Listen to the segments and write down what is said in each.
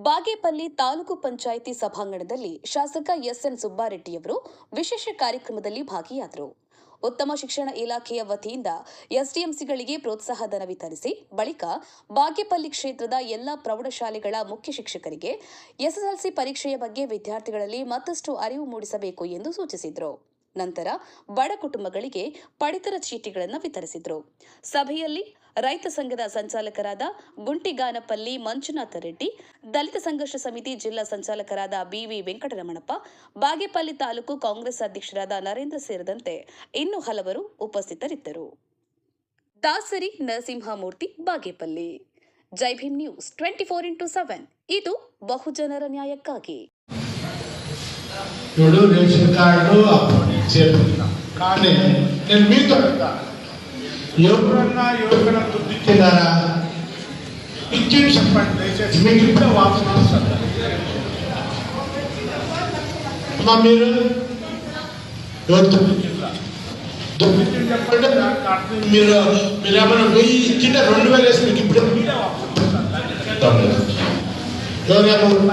ಬಾಗೇಪಲ್ಲಿ ತಾಲೂಕು ಪಂಚಾಯಿತಿ ಸಭಾಂಗಣದಲ್ಲಿ ಶಾಸಕ ಎಸ್ಎನ್ ಸುಬ್ಬಾರೆಡ್ಡಿಯವರು ವಿಶೇಷ ಕಾರ್ಯಕ್ರಮದಲ್ಲಿ ಭಾಗಿಯಾದರು. ಉತ್ತಮ ಶಿಕ್ಷಣ ಇಲಾಖೆಯ ವತಿಯಿಂದ ಎಸ್ಡಿಎಂಸಿಗಳಿಗೆ ಪ್ರೋತ್ಸಾಹಧನ ವಿತರಿಸಿ ಬಳಿಕ ಬಾಗೇಪಲ್ಲಿ ಕ್ಷೇತ್ರದ ಎಲ್ಲಾ ಪ್ರೌಢಶಾಲೆಗಳ ಮುಖ್ಯ ಶಿಕ್ಷಕರಿಗೆ ಎಸ್ಎಸ್ಎಲ್ಸಿ ಪರೀಕ್ಷೆಯ ಬಗ್ಗೆ ವಿದ್ಯಾರ್ಥಿಗಳಲ್ಲಿ ಮತ್ತಷ್ಟು ಅರಿವು ಮೂಡಿಸಬೇಕು ಎಂದು ಸೂಚಿಸಿದರು. ನಂತರ ಬಡ ಕುಟುಂಬಗಳಿಗೆ ಪಡಿತರ ಚೀಟಿಗಳನ್ನು ವಿತರಿಸಿದರು. ಸಭೆಯಲ್ಲಿ ರೈತ ಸಂಘದ ಸಂಚಾಲಕರಾದ ಗುಂಟಿಗಾನಪಲ್ಲಿ ಮಂಜುನಾಥ ರೆಡ್ಡಿ, ದಲಿತ ಸಂಘರ್ಷ ಸಮಿತಿ ಜಿಲ್ಲಾ ಸಂಚಾಲಕರಾದ ಬಿವಿ ವೆಂಕಟರಮಣಪ್ಪ, ಬಾಗೇಪಲ್ಲಿ ತಾಲೂಕು ಕಾಂಗ್ರೆಸ್ ಅಧ್ಯಕ್ಷರಾದ ನರೇಂದ್ರ ಸೇರಿದಂತೆ ಇನ್ನೂ ಹಲವರು ಉಪಸ್ಥಿತರಿದ್ದರು. ದಾಸರಿ ನರಸಿಂಹಮೂರ್ತಿ, ಬಾಗೇಪಲ್ಲಿ. ಜೈ ಭೀಮ್ ನ್ಯೂಸ್ 24x7 ಇದು ಬಹುಜನರ ನ್ಯಾಯಕ್ಕಾಗಿ. చూడు రేషన్ కార్డు కానీ నేను మీతో ఎవరన్నా ఎవరికైనా దుడ్డు ఇచ్చేదారా ఇచ్చి చెప్పండి. దయచేసి మీకు ఇప్పుడే వాపసు వస్తారు. అమ్మా మీరు ఎవరు దుడ్డు ఇచ్చిందా? దుడ్డు ఇచ్చింది చెప్పండి. మీరు మీరేమన్నా 1000 ఇచ్చింటే 2000 వేసి మీకు ఇప్పుడే ఎవరు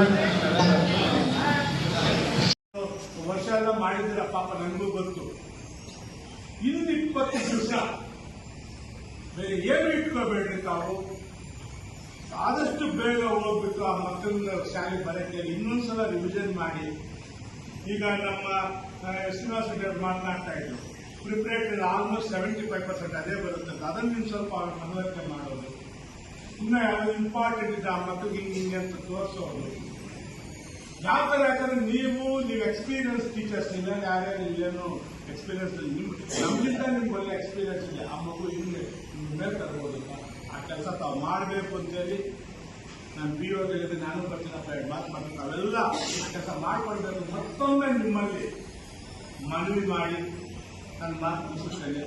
ವರ್ಷ ಮಾಡಿದ್ರ ಪಾಪ ನನಗೂ ಗೊತ್ತು. ಇನ್ನು 20 ದಿವಸ ಬೇರೆ ಏನು ಇಟ್ಕೋಬೇಡ್ರಿ. ತಾವು ಆದಷ್ಟು ಬೇಗ ಹೋಗ್ಬಿಟ್ಟು ಆ ಮಕ್ಕಳನ್ನ ಶಾಲೆ ಬರಕ್ಕೆ ಇನ್ನೊಂದ್ಸಲ ರಿವಿಷನ್ ಮಾಡಿ. ಈಗ ನಮ್ಮ ಶ್ರೀನಿವಾಸ ಮಾತನಾಡ್ತಾ ಇದ್ರು, ಪ್ರಿಪರೇಟರಿ ಆಲ್ಮೋಸ್ಟ್ 75% ಅದೇ ಬರುತ್ತೆ. ಅದನ್ನು ಇನ್ನು ಸ್ವಲ್ಪ ಮನವರಿಕೆ ಮಾಡೋದು, ಇನ್ನು ಯಾವ್ದು ಇಂಪಾರ್ಟೆಂಟ್ ಇದೆ ಆ ಮಕ್ಕಳಿಗೆ ಹಿಂಗೆ ಅಂತ ತೋರಿಸೋದು. ಯಾವ ತರ ಯಾಕಂದ್ರೆ ನೀವು ಎಕ್ಸ್ಪೀರಿಯನ್ಸ್ ಟೀಚರ್ಸ್, ಇಲ್ಲ ಯಾರ್ಯಾರು ಇಲ್ಲೇನು ಎಕ್ಸ್ಪೀರಿಯನ್ಸ್ ನಮ್ಗಿಂತ ನಿಮ್ಗೆ ಒಳ್ಳೆ ಎಕ್ಸ್ಪೀರಿಯನ್ಸ್ ಇದೆ. ಆ ಮಗು ಹಿಂಗೆ ಮೇಲೆ ತರ್ಬೋದು. ಆ ಕೆಲಸ ತಾವು ಮಾಡಬೇಕು ಅಂತೇಳಿ ನಾನು ಬಿಒಗೆ ನಾನು ಬರ್ತೀನಪ್ಪ, 2 ಮಾತು ಮಾಡ್ತೀನಿ. ಅವೆಲ್ಲ ಆ ಕೆಲಸ ಮಾಡ್ಕೊಳ್ಬೇಕು. ಮತ್ತೊಮ್ಮೆ ನಿಮ್ಮಲ್ಲಿ ಮನವಿ ಮಾಡಿ ನನ್ನ ಮಾತು ಮುಗಿಸ್ತೇನೆ.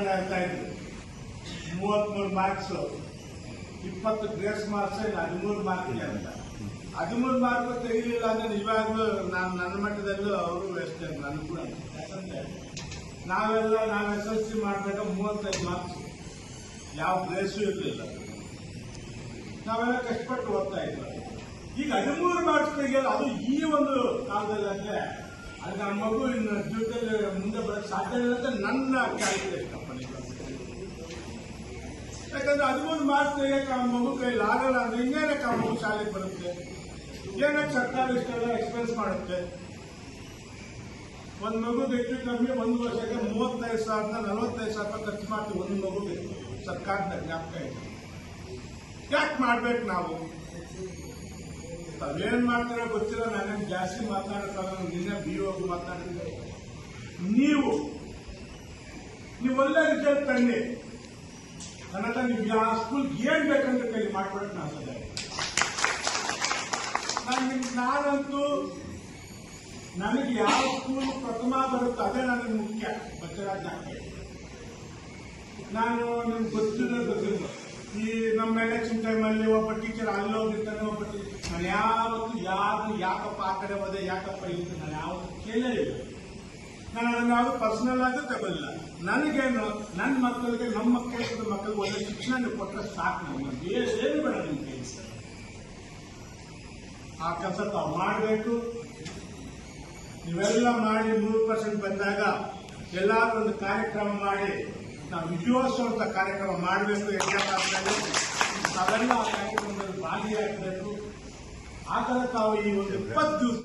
ಹೇಳ್ತಾ ಇದ್ರು 33 ಮಾರ್ಕ್ಸ್, 20 ಗ್ರೇಸ್ ಮಾರ್ಕ್ಸ್, 13 ಮಾರ್ಕ್ಸ್ ಅಂತ. 13 ಮಾರ್ಕ್ ತೆಗಿಲಿಲ್ಲ ಅಂದ್ರೆ ನಿಜವಾಗ್ಲೂ ನಾನು ನನ್ನ ಮಟ್ಟದಲ್ಲೂ ಅವರು ವೇಸ್ಟ್ ನಾನು ಕೂಡ. ಯಾಕಂದ್ರೆ ನಾವು SSLC ಮಾಡಿದಾಗ 35 ಮಾರ್ಕ್ಸ್, ಯಾವ ಗ್ರೇಸು ಇರಲಿಲ್ಲ. ನಾವೆಲ್ಲ ಕಷ್ಟಪಟ್ಟು ಓದ್ತಾ ಇದ್ವಿ. ಈಗ 13 ಮಾರ್ಕ್ಸ್ ತೆಗಿಯೋದು, ಅದು ಈ ಒಂದು ಕಾಲದಲ್ಲಿ ಅಂದ್ರೆ ಅದು ನಮ್ಮ ಮಗು ಇನ್ನು ಜೀವಿತದಲ್ಲಿ ಮುಂದೆ ಬರೋಕ್ಕೆ ಸಾಧ್ಯ ಇಲ್ಲ ಅಂತ ನನ್ನ ಕ್ಯಾಲ್ಕುಲೇಷನ್. ಯಾಕಂದ್ರೆ 13 ಮಾರ್ಕ್ಸ್ ತೆಗಿಯಕ್ಕೆ ಆ ಮಗು ಕೈಲಿ ಆಗಲ್ಲ ಅಂದ್ರೆ ಇನ್ನೇನಕ್ಕೆ ಆ ಮಗು ಶಾಲೆಗೆ ಬರುತ್ತೆ? ಏನಕ್ಕೆ ಸರ್ಕಾರ ಇಷ್ಟೆಲ್ಲ ಎಕ್ಸ್ಪೆನ್ಸ್ ಮಾಡುತ್ತೆ? ಒಂದು ಮಗುಗೆ ಹೆಚ್ಚು ಕಮ್ಮಿ 1 ವರ್ಷಕ್ಕೆ 35,000 45,000 ಖರ್ಚು ಮಾಡ್ತೀವಿ ಒಂದು ಮಗುಗೆ. ಸರ್ಕಾರದ ಜ್ಞಾಪಕ ಇದೆ. ಯಾಕೆ ಮಾಡ್ಬೇಕು ನಾವು? ತಾವೇನ್ ಮಾಡ್ತಾರೋ ಗೊತ್ತಿಲ್ಲ. ನಾನೇನು ಜಾಸ್ತಿ ಮಾತಾಡ್ತಾರೆ. ನಿನ್ನೆ ಬಿಒಗೆ ಮಾತಾಡಿದ್ರೆ ನೀವು ಒಳ್ಳೆ ರಿಸಲ್ಟ್ ತನ್ನಿ. ನನ್ನ ನೀವು ಯಾವ ಸ್ಕೂಲ್ಗೆ ಏನ್ ಬೇಕಂದ್ರೆ ಕೈ ಮಾಡ್ಕೊಡಕ್ಕೆ ನಾವು ಸದಾ. ನಾನಂತೂ ನನಗೆ ಯಾವ ಸ್ಕೂಲ್ ಪ್ರಥಮ ಬರುತ್ತೋ ಅದೇ ನನಗೆ ಮುಖ್ಯ. ಬಚ್ಚರಾಜ ನಾನು ನಿಮ್ಗೆ ಗೊತ್ತಿಲ್ಲ. ಈ ನಮ್ಮ ಎಲೆಕ್ಷನ್ ಟೈಮಲ್ಲಿ ಒಬ್ಬ ಟೀಚರ್ ಅಲ್ಲಿ ಹೋಗಿರ್ತಾನೆ, ಒಬ್ಬ ಟೀಚರ್. ನಾನು ಯಾವತ್ತು ಯಾಕಪ್ಪ ಆ ಕಡೆ ಹೋದೆ, ಯಾಕಪ್ಪ ಇಲ್ಲಿ ನಾನು ಯಾವತ್ತು ಕೇಳೇ ಇಲ್ಲ. ನಾನು ಅದನ್ನ ಯಾವುದು ಪರ್ಸನಲ್ ಆಗಿ ತಗೊಳ್ಳಿಲ್ಲ. ನನಗೇನು ನನ್ನ ಮಕ್ಕಳಿಗೆ, ನಮ್ಮ ಕ್ಷೇತ್ರದ ಮಕ್ಕಳಿಗೆ ಒಳ್ಳೆ ಶಿಕ್ಷಣ ನೀವು ಕೊಟ್ಟರೆ ಸಾಕು. ನಮಗೆ ಏನು ಬೇಡ ನಿಮ್ಮ ಕೈ. ಆ ಕೆಲಸ ತಾವು ಮಾಡಬೇಕು. ನೀವೆಲ್ಲ ಮಾಡಿ 100% ಬಂದಾಗ ಎಲ್ಲಾದ್ರೂ ಒಂದು ಕಾರ್ಯಕ್ರಮ ಮಾಡಿ ನಾವು ವಿಜಯೋತ್ಸವ ಅಂತ ಕಾರ್ಯಕ್ರಮ ಮಾಡಬೇಕು. ನಾವೆಲ್ಲ ಆ ಕಾರ್ಯಕ್ರಮದಲ್ಲಿ ಭಾಗಿಯಾಗಬೇಕು. ಆ ಥರ ತಾವು ಈ ಒಂದು 20 ದಿವಸ